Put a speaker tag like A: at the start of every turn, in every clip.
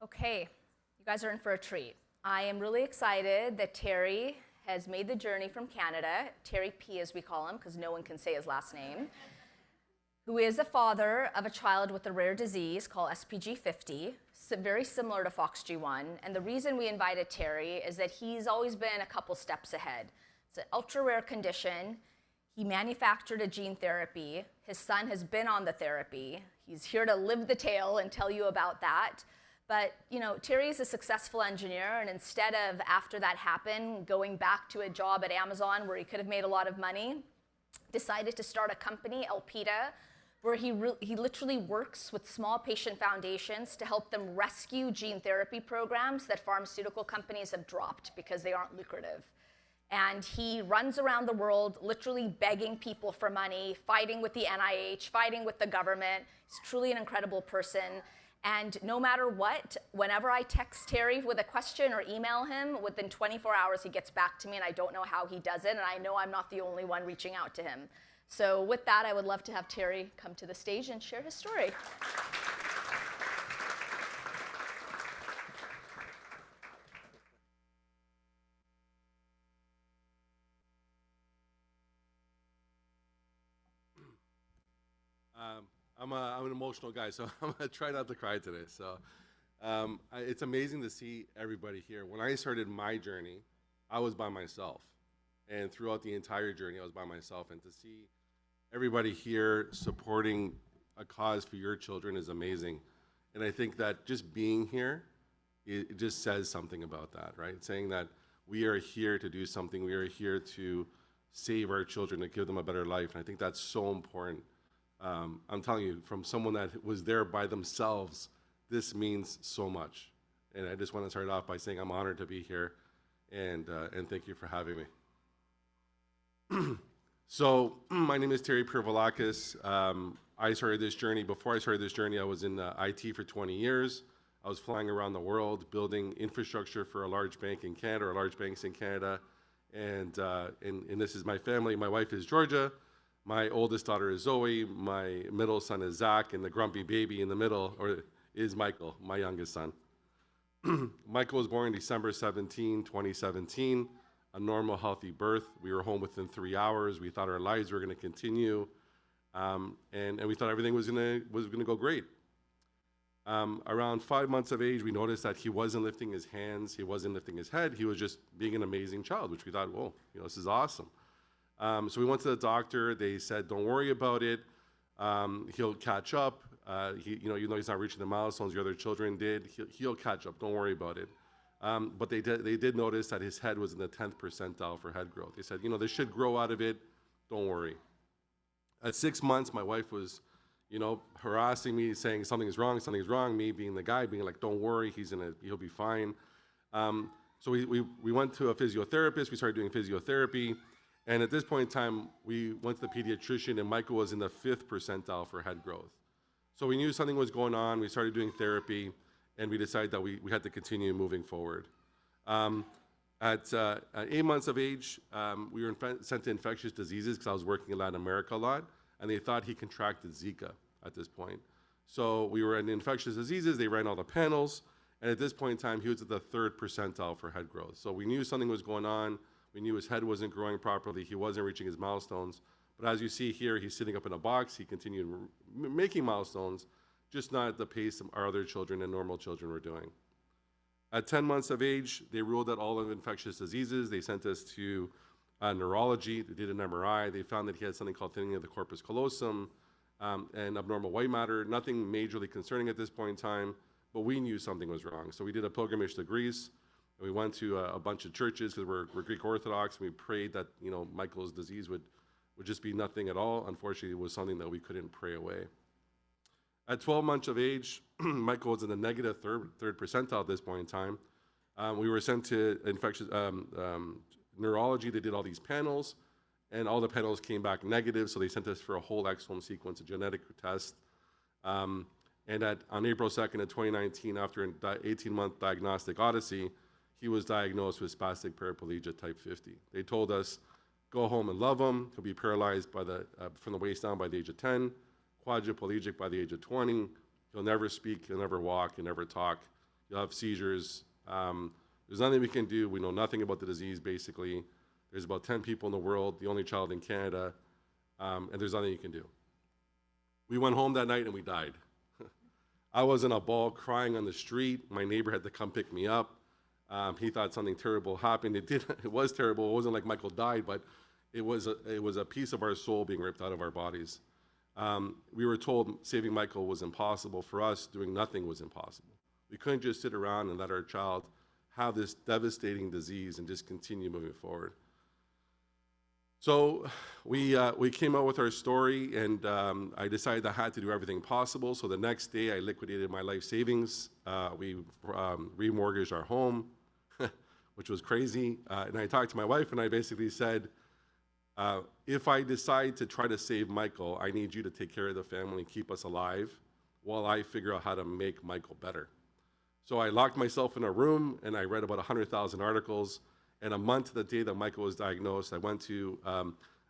A: Okay, you guys are in for a treat. I am really excited that Terry has made the journey from Canada, Terry P as we call him, because no one can say his last name, who is the father of a child with a rare disease called SPG50, very similar to FOXG1. And the reason we invited Terry is that he's always been a couple steps ahead. It's an ultra-rare condition. He manufactured a gene therapy. His son has been on the therapy. He's here to live the tale and tell you about that. But, you know, Terry is a successful engineer, and instead of, after that happened, going back to a job at Amazon where he could have made a lot of money, decided to start a company, Elpida, where he literally works with small patient foundations to help them rescue gene therapy programs that pharmaceutical companies have dropped because they aren't lucrative. And he runs around the world literally begging people for money, fighting with the NIH, fighting with the government. He's truly an incredible person. And no matter what, whenever I text Terry with a question or email him, within 24 hours he gets back to me, and I don't know how he does it, and I know I'm not the only one reaching out to him. So with that, I would love to have Terry come to the stage and share his story.
B: I'm an emotional guy, so I'm going to try not to cry today. So it's amazing to see everybody here. When I started my journey, I was by myself. And throughout the entire journey, I was by myself. And to see everybody here supporting a cause for your children is amazing. And I think that just being here, it just says something about that, right? Saying that we are here to do something. We are here to save our children, to give them a better life. And I think that's so important. I'm telling you, from someone that was there by themselves, this means so much. And I just want to start off by saying I'm honored to be here, and thank you for having me. So my name is Terry Pirovalkis. I started this journey. Before I started this journey, I was in IT for 20 years. I was flying around the world, building infrastructure for a large bank in Canada, or large banks in Canada. And this is my family. My wife is Georgia. My oldest daughter is Zoe, my middle son is Zach, and the grumpy baby in the middle is Michael, my youngest son. Michael was born December 17, 2017, a normal, healthy birth. We were home within 3 hours. We thought our lives were going to continue, and we thought everything was gonna go great. Around 5 months of age, we noticed that he wasn't lifting his hands, he wasn't lifting his head, he was just being an amazing child, which we thought, whoa, this is awesome. So we went to the doctor. They said, don't worry about it. He'll catch up. Even though he's not reaching the milestones your other children did, he'll catch up. Don't worry about it. But they did notice that his head was in the 10th percentile for head growth. They said, this should grow out of it. Don't worry. At 6 months, my wife was, harassing me, saying something's wrong. Me being the guy, being like, don't worry, he'll be fine. So we went to a physiotherapist. We started doing physiotherapy. And at this point in time, we went to the pediatrician, and Michael was in the 5th percentile for head growth. So we knew something was going on. We started doing therapy, and we decided that we had to continue moving forward. At 8 months of age, we were sent to infectious diseases because I was working in Latin America a lot, and they thought he contracted Zika at this point. So we were in infectious diseases. They ran all the panels, and at this point in time, he was at the 3rd percentile for head growth. So we knew something was going on. We knew his head wasn't growing properly. He wasn't reaching his milestones. But as you see here, he's sitting up in a box. He continued making milestones, just not at the pace our other children and normal children were doing. At 10 months of age, they ruled out all of infectious diseases. They sent us to neurology. They did an MRI. They found that he had something called thinning of the corpus callosum and abnormal white matter. Nothing majorly concerning at this point in time, but we knew something was wrong. So we did a pilgrimage to Greece. We went to a bunch of churches because we're Greek Orthodox, and we prayed that Michael's disease would just be nothing at all. Unfortunately, it was something that we couldn't pray away. At 12 months of age, Michael was in the negative third percentile at this point in time. We were sent to infectious neurology. They did all these panels, and all the panels came back negative, so they sent us for a whole exome sequence, a genetic test. On April 2nd of 2019, after an 18-month diagnostic odyssey, he was diagnosed with spastic paraplegia type 50. They told us, go home and love him. He'll be paralyzed from the waist down by the age of 10, quadriplegic by the age of 20. He'll never speak, he'll never walk, he'll never talk. You'll have seizures. There's nothing we can do. We know nothing about the disease, basically. There's about 10 people in the world, the only child in Canada, and there's nothing you can do. We went home that night and we died. I was in a ball crying on the street. My neighbor had to come pick me up. He thought something terrible happened. It did. It was terrible. It wasn't like Michael died, but it was a piece of our soul being ripped out of our bodies. We were told saving Michael was impossible. For us, doing nothing was impossible. We couldn't just sit around and let our child have this devastating disease and just continue moving forward. So we came out with our story, and I decided I had to do everything possible. So the next day, I liquidated my life savings. We remortgaged our home, which was crazy. And I talked to my wife, and I basically said, if I decide to try to save Michael, I need you to take care of the family and keep us alive while I figure out how to make Michael better. So I locked myself in a room, and I read about 100,000 articles. And a month to the day that Michael was diagnosed, I went to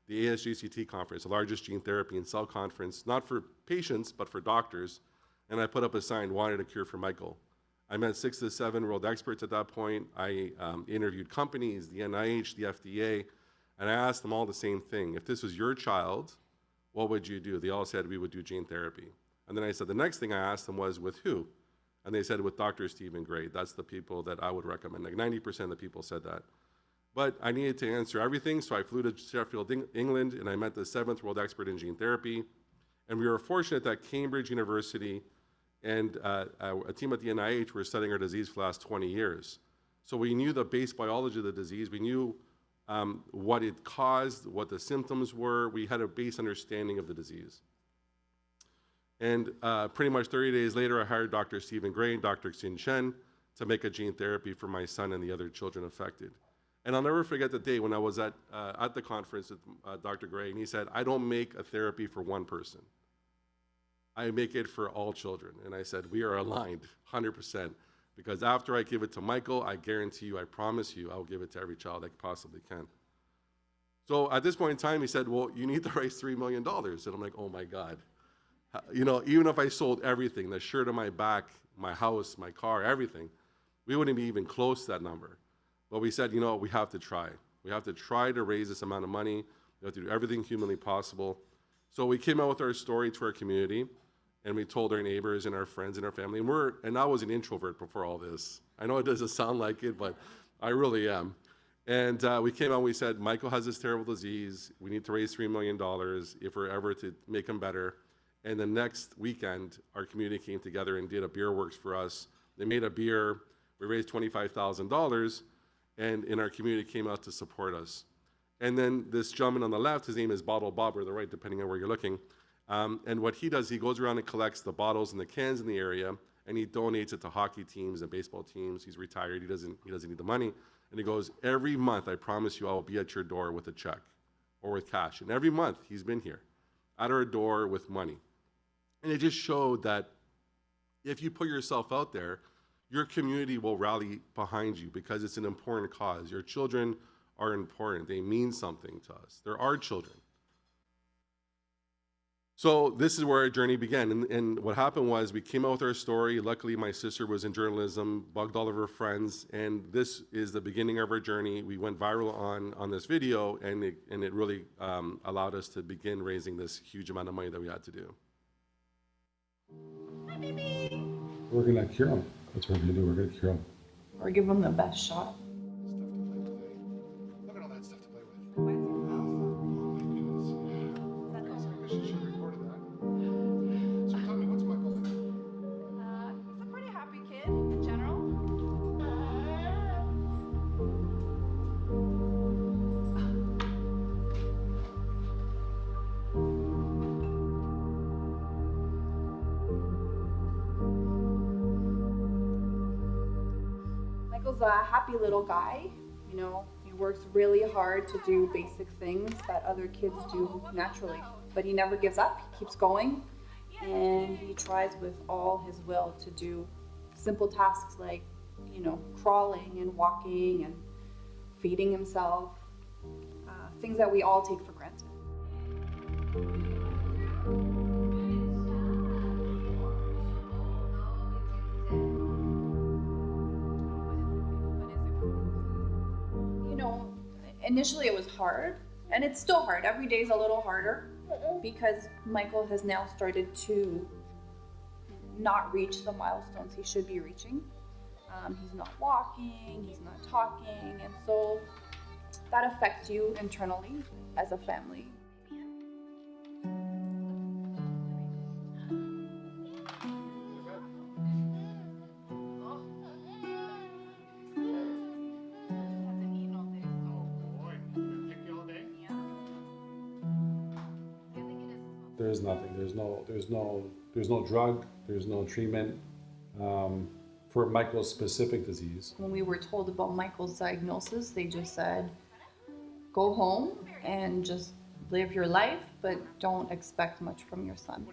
B: the ASGCT conference, the largest gene therapy and cell conference, not for patients, but for doctors. And I put up a sign, wanted a cure for Michael. I met 6 to 7 world experts at that point. I interviewed companies, the NIH, the FDA, and I asked them all the same thing. If this was your child, what would you do? They all said we would do gene therapy. And then I said, the next thing I asked them was, with who? And they said, with Dr. Stephen Gray. That's the people that I would recommend. Like 90% of the people said that. But I needed to answer everything, so I flew to Sheffield, England, and I met the 7th world expert in gene therapy. And we were fortunate that Cambridge University and a team at the NIH were studying our disease for the last 20 years. So we knew the base biology of the disease. We knew what it caused, what the symptoms were. We had a base understanding of the disease. And pretty much 30 days later, I hired Dr. Stephen Gray and Dr. Xin Shen to make a gene therapy for my son and the other children affected. And I'll never forget the day when I was at the conference with Dr. Gray, and he said, I don't make a therapy for one person. I make it for all children. And I said, we are aligned 100%, because after I give it to Michael, I guarantee you, I promise you, I'll give it to every child I possibly can. So at this point in time, he said, well, you need to raise $3 million. And I'm like, oh my God. You know, even if I sold everything, the shirt on my back, my house, my car, everything, we wouldn't be even close to that number. But we said, you know, we have to try. We have to try to raise this amount of money. We have to do everything humanly possible. So we came out with our story to our community, and we told our neighbors and our friends and our family. And I was an introvert before all this. I know it doesn't sound like it, but I really am. And we came out and we said, Michael has this terrible disease. We need to raise $3 million if we're ever to make him better. And the next weekend, our community came together and did a beer works for us. They made a beer. We raised $25,000, and our community came out to support us. And then this gentleman on the left, his name is Bottle Bob, or the right, depending on where you're looking. And what he does, he goes around and collects the bottles and the cans in the area, and he donates it to hockey teams and baseball teams. He's retired. He doesn't need the money. And he goes, every month, I promise you, I will be at your door with a check or with cash. And every month, he's been here at our door with money. And it just showed that if you put yourself out there, your community will rally behind you because it's an important cause. Your children are important. They mean something to us. They're our children. So this is where our journey began. And what happened was we came out with our story. Luckily, my sister was in journalism, bugged all of her friends, and this is the beginning of our journey. We went viral on this video, and it really allowed us to begin raising this huge amount of money that we had to do.
C: Hi, baby.
D: We're gonna cure him. That's what we're gonna do. We're gonna cure him.
C: Or give them the best shot.
D: Look at all that stuff to play with.
C: Why is it
D: Oh my goodness. I should have recorded that. So tell me, what's Michael like?
C: He's a pretty happy kid in general. Michael's a happy little guy. You know, he works really hard to do basic things that other kids do naturally. But he never gives up, he keeps going, and he tries with all his will to do simple tasks like, you know, crawling and walking and feeding himself, things that we all take for granted. Initially it was hard, and it's still hard. Every day is a little harder because Michael has now started to not reach the milestones he should be reaching. He's not walking, he's not talking, and so that affects you internally as a family.
E: There's nothing. There's no drug. There's no treatment for Michael's specific disease.
C: When we were told about Michael's diagnosis, they just said, go home and just live your life, but don't expect much from your son.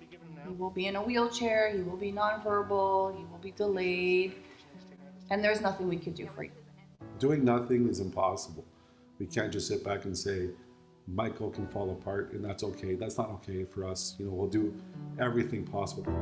C: He will be in a wheelchair, he will be nonverbal, he will be delayed, and there's nothing we could do for you.
E: Doing nothing is impossible. We can't just sit back and say, Michael can fall apart and that's okay. That's not okay for us. We'll do everything possible.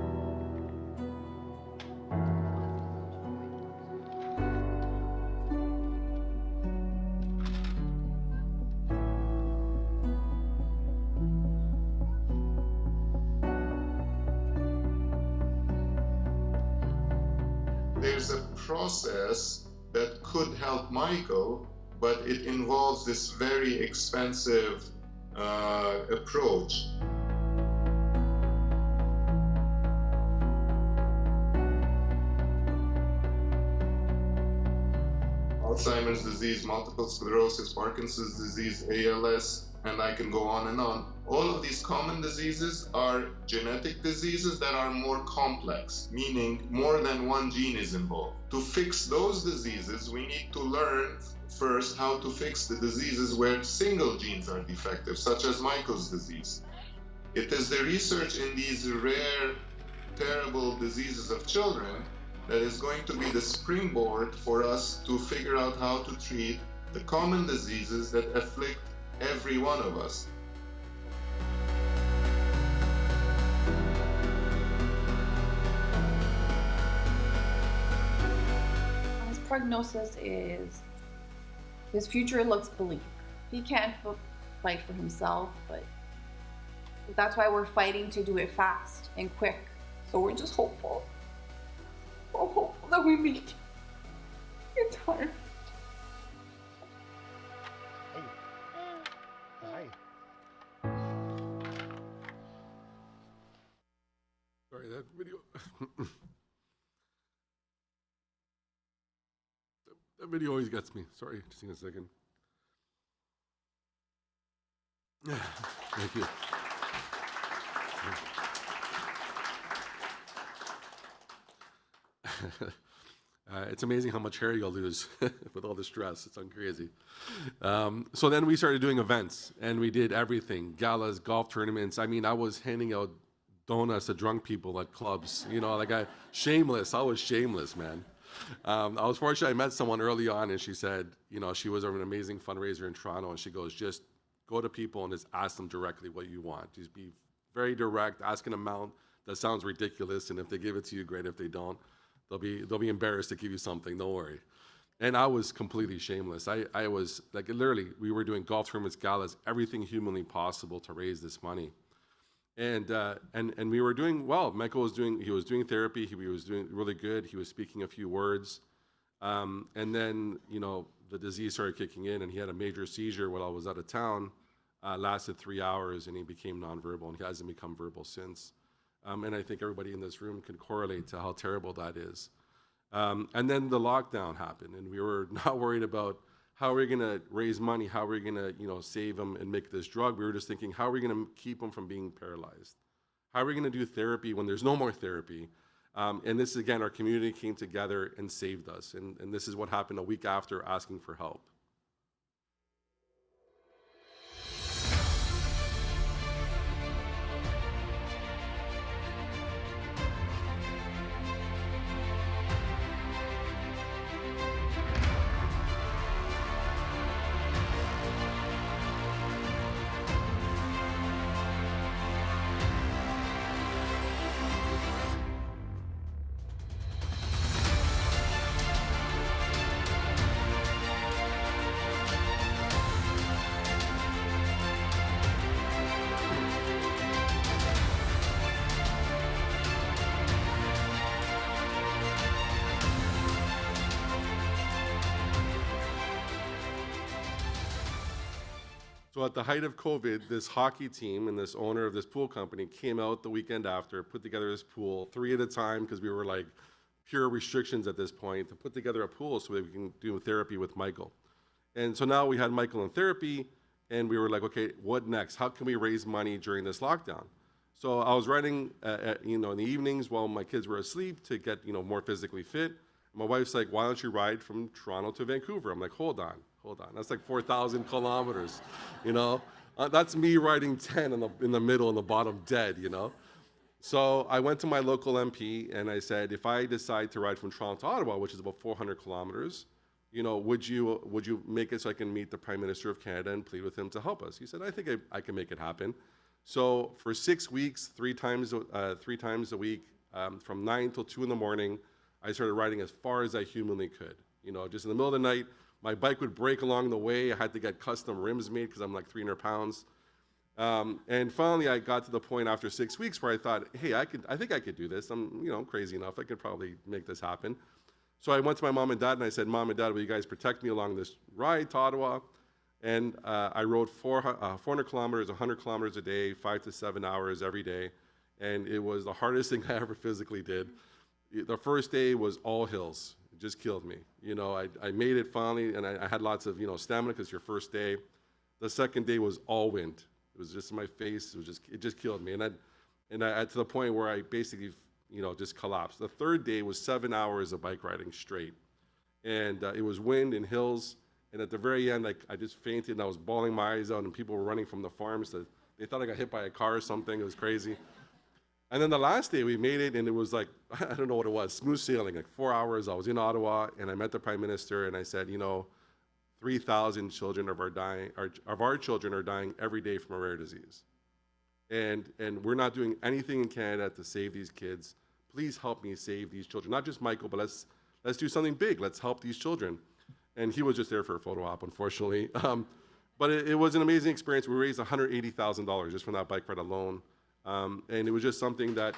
F: There's a process that could help Michael, but it involves this very expensive approach. Alzheimer's disease, multiple sclerosis, Parkinson's disease, ALS, and I can go on and on. All of these common diseases are genetic diseases that are more complex, meaning more than one gene is involved. To fix those diseases, we need to learn first how to fix the diseases where single genes are defective, such as Michael's disease. It is the research in these rare, terrible diseases of children that is going to be the springboard for us to figure out how to treat the common diseases that afflict every one of us.
C: His prognosis is, his future looks bleak. He can't fight for himself, but that's why we're fighting to do it fast and quick. So we're just hopeful. We're hopeful that we meet in time.
B: Sorry, that video. That video always gets me. Sorry, just in a second. Thank you. It's amazing how much hair you'll lose with all the stress. It's crazy. So then we started doing events, and we did everything: galas, golf tournaments. I mean, I was handing out donuts to drunk people at clubs. Shameless. I was shameless, man. I was fortunate. I met someone early on, and she said, she was an amazing fundraiser in Toronto, and she goes, just go to people and just ask them directly what you want. Just be very direct, ask an amount that sounds ridiculous, and if they give it to you, great. If they don't, they'll be embarrassed to give you something. Don't worry. And I was completely shameless. I was like, literally, we were doing golf tournaments, galas, everything humanly possible to raise this money. And we were doing well. Michael was doing therapy. He was doing really good. He was speaking a few words. And then, the disease started kicking in, and he had a major seizure while I was out of town. Lasted 3 hours, and he became nonverbal, and he hasn't become verbal since. And I think everybody in this room can correlate to how terrible that is. And then the lockdown happened, and we were not worried about how are we going to raise money, how are we going to, save him and make this drug. We were just thinking, how are we going to keep him from being paralyzed? How are we going to do therapy when there's no more therapy? And this, again, our community came together and saved us. And this is what happened a week after asking for help. So at the height of COVID, this hockey team and this owner of this pool company came out the weekend after, put together this pool 3 at a time, because we were like pure restrictions at this point, to put together a pool so that we can do therapy with Michael. And so now we had Michael in therapy, and we were like, okay, what next? How can we raise money during this lockdown? So I was writing, in the evenings while my kids were asleep to get, more physically fit. My wife's like, why don't you ride from Toronto to Vancouver? I'm like, hold on. That's like 4,000 kilometers, That's me riding 10 in the middle and the bottom dead, So I went to my local MP and I said, if I decide to ride from Toronto to Ottawa, which is about 400 kilometers, would you make it so I can meet the Prime Minister of Canada and plead with him to help us? He said, I think I can make it happen. So for 6 weeks, three times a week, from 9 till 2 in the morning, I started riding as far as I humanly could. Just in the middle of the night, my bike would break along the way. I had to get custom rims made because I'm like 300 pounds. And finally, I got to the point after 6 weeks where I thought, hey, I think I could do this. I'm crazy enough. I could probably make this happen. So I went to my mom and dad and I said, Mom and Dad, will you guys protect me along this ride to Ottawa? And I rode 400 kilometers, 100 kilometers a day, 5 to 7 hours every day. And it was the hardest thing I ever physically did. The first day was all hills. It just killed me. I made it finally, and I had lots of, stamina because your first day. The second day was all wind. It was just in my face. It just killed me. And I to the point where I basically, just collapsed. The third day was 7 hours of bike riding straight. And it was wind and hills. And at the very end, I just fainted and I was bawling my eyes out and people were running from the farms. They thought I got hit by a car or something. It was crazy. And then the last day we made it and it was like, I don't know what it was, smooth sailing, like 4 hours. I was in Ottawa and I met the Prime Minister and I said, 3,000 children of our children are dying every day from a rare disease. And we're not doing anything in Canada to save these kids. Please help me save these children. Not just Michael, but let's do something big. Let's help these children. And he was just there for a photo op, unfortunately. But it was an amazing experience. We raised $180,000 just from that bike ride alone. And it was just something that,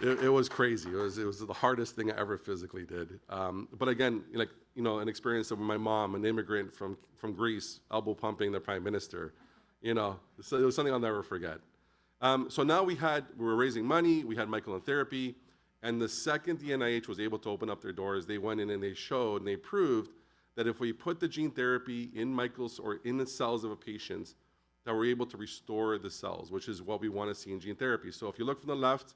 B: it was crazy. It was the hardest thing I ever physically did. But again, an experience of my mom, an immigrant from Greece, elbow pumping the Prime Minister, so it was something I'll never forget. So now we were raising money, we had Michael in therapy, and the second the NIH was able to open up their doors, they went in and they showed and they proved that if we put the gene therapy in Michael's or in the cells of a patient, that we're able to restore the cells, which is what we want to see in gene therapy. So if you look from the left,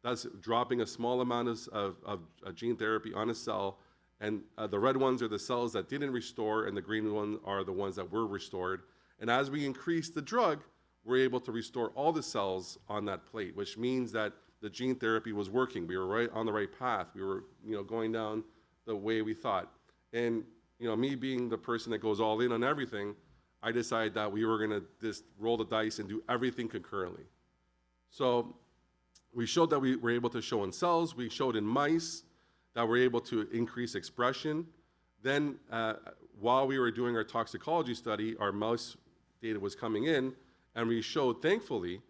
B: that's dropping a small amount of gene therapy on a cell, and the red ones are the cells that didn't restore, and the green ones are the ones that were restored. And as we increase the drug, we're able to restore all the cells on that plate, which means that the gene therapy was working. We were right on the right path. We were, going down the way we thought. And, me being the person that goes all in on everything, I decided that we were going to just roll the dice and do everything concurrently. So we showed that we were able to show in cells. We showed in mice that we're able to increase expression. Then, while we were doing our toxicology study, our mouse data was coming in, and we showed, thankfully,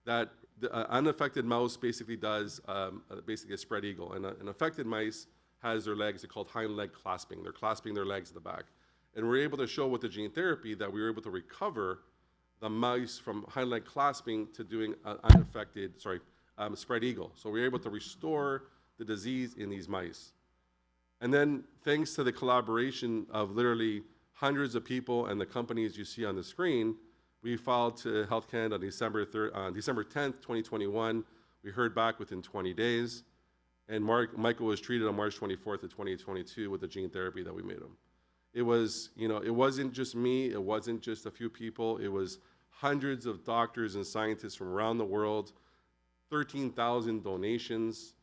B: that the unaffected mouse basically does basically a spread eagle, and an affected mice has their legs, they're called hind leg clasping. They're clasping their legs at the back. And we're able to show with the gene therapy that we were able to recover the mice from hind leg clasping to doing spread eagle. So we were able to restore the disease in these mice. And then thanks to the collaboration of literally hundreds of people and the companies you see on the screen, we filed to Health Canada on December 10th, 2021. We heard back within 20 days. And Michael was treated on March 24th of 2022 with the gene therapy that we made him. It was, it wasn't just me, it wasn't just a few people, it was hundreds of doctors and scientists from around the world, 13,000 donations,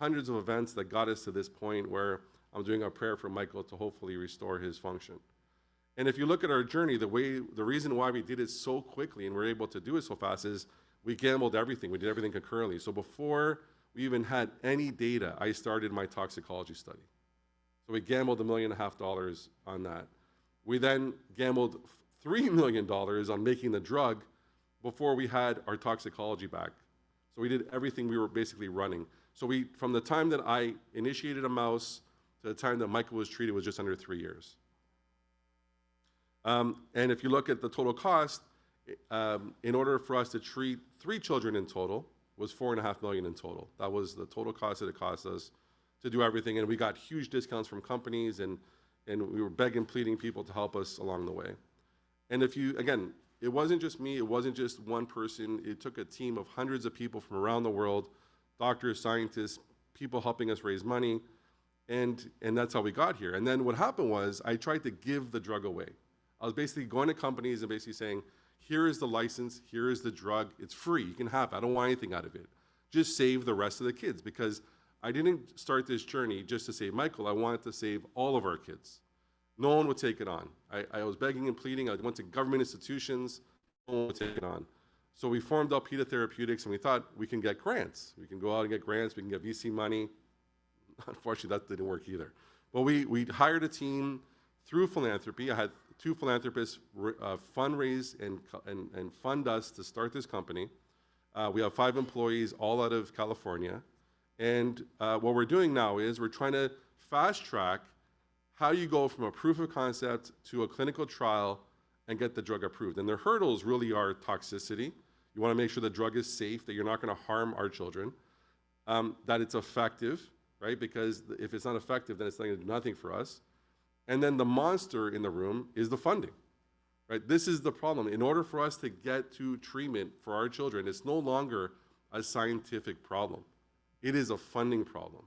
B: hundreds of events that got us to this point where I'm doing a prayer for Michael to hopefully restore his function. And if you look at our journey, the reason why we did it so quickly and we're able to do it so fast is we gambled everything. We did everything concurrently. So before we even had any data, I started my toxicology study. So we gambled $1.5 million on that. We then gambled $3 million on making the drug before we had our toxicology back. So we did everything we were basically running. So from the time that I initiated a mouse to the time that Michael was treated was just under 3 years. And if you look at the total cost, in order for us to treat 3 children in total, was $4.5 million in total. That was the total cost that it cost us to do everything. And we got huge discounts from companies, and we were begging, pleading people to help us along the way. And if you, again, it wasn't just me, it wasn't just one person, it took a team of hundreds of people from around the world, doctors, scientists, people helping us raise money, and that's how we got here. And then what happened was, I tried to give the drug away. I was basically going to companies and basically saying, here is the license, here is the drug, it's free, you can have it, I don't want anything out of it. Just save the rest of the kids, because I didn't start this journey just to save Michael, I wanted to save all of our kids. No one would take it on. I was begging and pleading. I went to government institutions. No one would take it on. So we formed Elpida Therapeutics, and we thought we can get grants. We can go out and get grants. We can get VC money. Unfortunately, that didn't work either. But we hired a team through philanthropy. I had 2 philanthropists fundraise and fund us to start this company. We have 5 employees, all out of California. And what we're doing now is we're trying to fast track how you go from a proof of concept to a clinical trial and get the drug approved. And the hurdles really are toxicity. You want to make sure the drug is safe, that you're not going to harm our children, that it's effective, right? Because if it's not effective, then it's not going to do nothing for us. And then the monster in the room is the funding, right? This is the problem. In order for us to get to treatment for our children, it's no longer a scientific problem. It is a funding problem.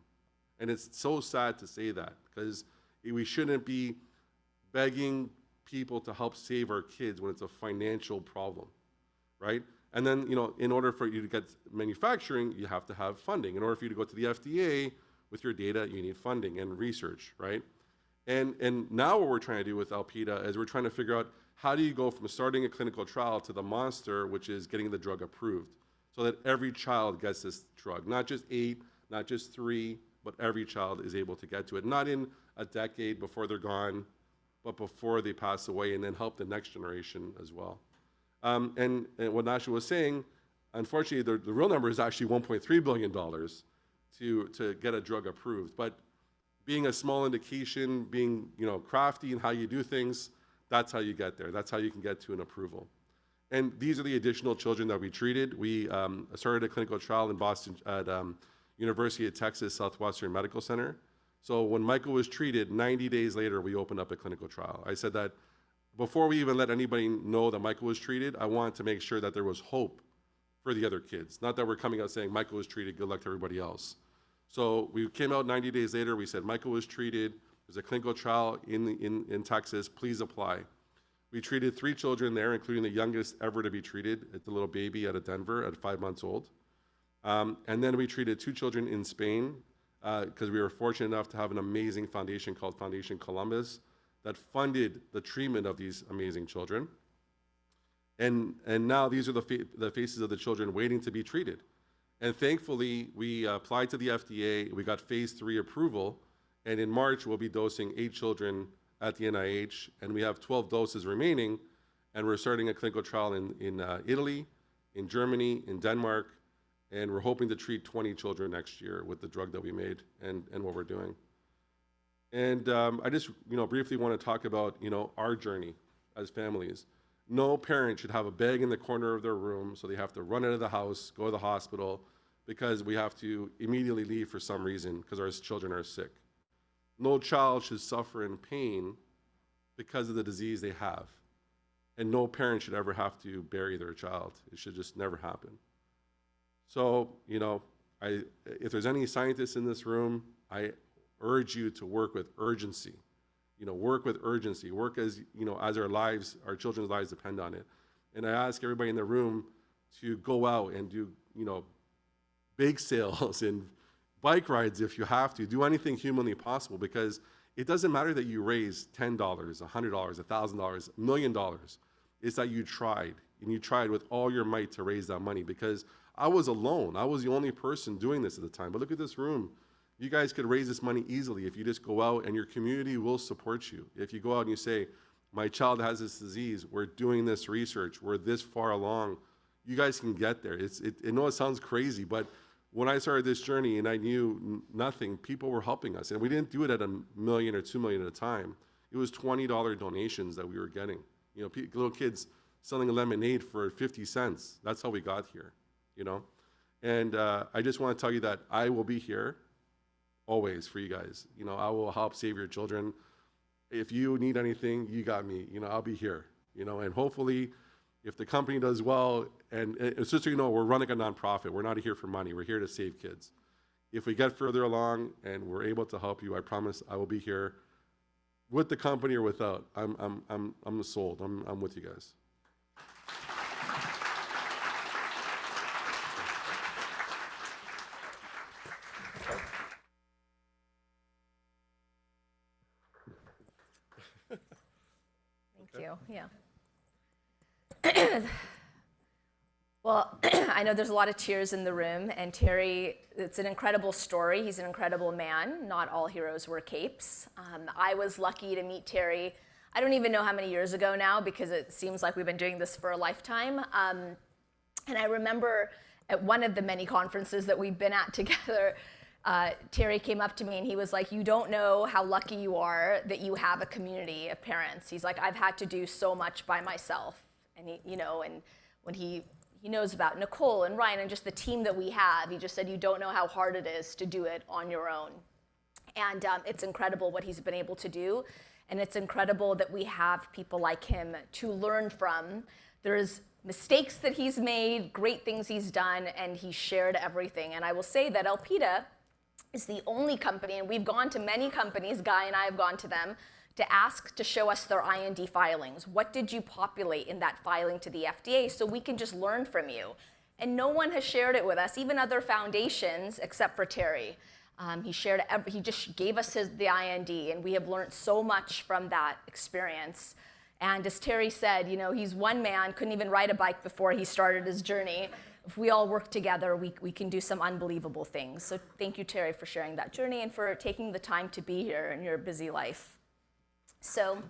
B: And it's so sad to say that, because we shouldn't be begging people to help save our kids when it's a financial problem, right? And then, you know, in order for you to get manufacturing, you have to have funding. In order for you to go to the FDA with your data, you need funding and research, right? And now what we're trying to do with Elpida is we're trying to figure out, how do you go from starting a clinical trial to the monster, which is getting the drug approved, so that every child gets this drug, not just 8, not just 3, but every child is able to get to it, not in a decade before they're gone, but before they pass away, and then help the next generation as well. And what Nasha was saying, unfortunately, the real number is actually $1.3 billion to get a drug approved. But being a small indication, being crafty in how you do things, that's how you get there. That's how you can get to an approval. And these are the additional children that we treated. We started a clinical trial in Boston at University of Texas Southwestern Medical Center. So when Michael was treated, 90 days later, we opened up a clinical trial. I said that before we even let anybody know that Michael was treated, I wanted to make sure that there was hope for the other kids. Not that we're coming out saying Michael was treated, good luck to everybody else. So we came out 90 days later, we said Michael was treated, there's a clinical trial in Texas, please apply. We treated 3 children there, including the youngest ever to be treated, the little baby out of Denver at 5 months old. And then we treated 2 children in Spain, because we were fortunate enough to have an amazing foundation called Foundation Columbus that funded the treatment of these amazing children. And now these are the faces of the children waiting to be treated. And thankfully, we applied to the FDA, we got phase 3 approval, and in March, we'll be dosing 8 children at the NIH, and we have 12 doses remaining, and we're starting a clinical trial in Italy, in Germany, in Denmark, and we're hoping to treat 20 children next year with the drug that we made and what we're doing. And I just briefly want to talk about our journey as families. No parent should have a bag in the corner of their room, so they have to run out of the house, go to the hospital, because we have to immediately leave for some reason because our children are sick. No child should suffer in pain because of the disease they have. And no parent should ever have to bury their child. It should just never happen. So, if there's any scientists in this room, I urge you to work with urgency. Work with urgency. Work as our children's lives depend on it. And I ask everybody in the room to go out and do, bake sales and bike rides if you have to. Do anything humanly possible, because it doesn't matter that you raise $10, $100, $1,000, $1 million. It's that you tried, and you tried with all your might to raise that money, because I was alone. I was the only person doing this at the time. But look at this room. You guys could raise this money easily if you just go out, and your community will support you. If you go out and you say, my child has this disease, we're doing this research, we're this far along, you guys can get there. I know it sounds crazy, but when I started this journey and I knew nothing, people were helping us. And we didn't do it at $1 million or $2 million at a time. it was $20 donations that we were getting. You know, little kids selling a lemonade for 50 cents. That's how we got here, you know? And I just want to tell you that I will be here always for you guys. You know, I will help save your children. If you need anything, you got me. You know, I'll be here, you know, and hopefully if the company does well, and just so you know, we're running a nonprofit. We're not here for money. We're here to save kids. If we get further along and we're able to help you, I promise I will be here with the company or without. I'm sold. I'm with you guys.
A: Thank you. Yeah. Well, I know there's a lot of tears in the room, and Terry, it's an incredible story. He's an incredible man. Not all heroes wear capes. I was lucky to meet Terry, I don't even know how many years ago now, because it seems like we've been doing this for a lifetime. And I remember at one of the many conferences that we've been at together, Terry came up to me and he was like, "You don't know how lucky you are that you have a community of parents." He's like, "I've had to do so much by myself." And he, you know, and when he knows about Nicole and Ryan and just the team that we have, he just said, "You don't know how hard it is to do it on your own." And it's incredible what he's been able to do. And it's incredible that we have people like him to learn from. There's mistakes that he's made, great things he's done, and he shared everything. And I will say that Elpida is the only company, and we've gone to many companies, Guy and I have gone to them, to ask to show us their IND filings. What did you populate in that filing to the FDA so we can just learn from you? And no one has shared it with us, even other foundations, except for Terry. He just gave us the IND, and we have learned so much from that experience. And as Terry said, you know, he's one man, couldn't even ride a bike before he started his journey. If we all work together, we can do some unbelievable things. So thank you, Terry, for sharing that journey and for taking the time to be here in your busy life. So.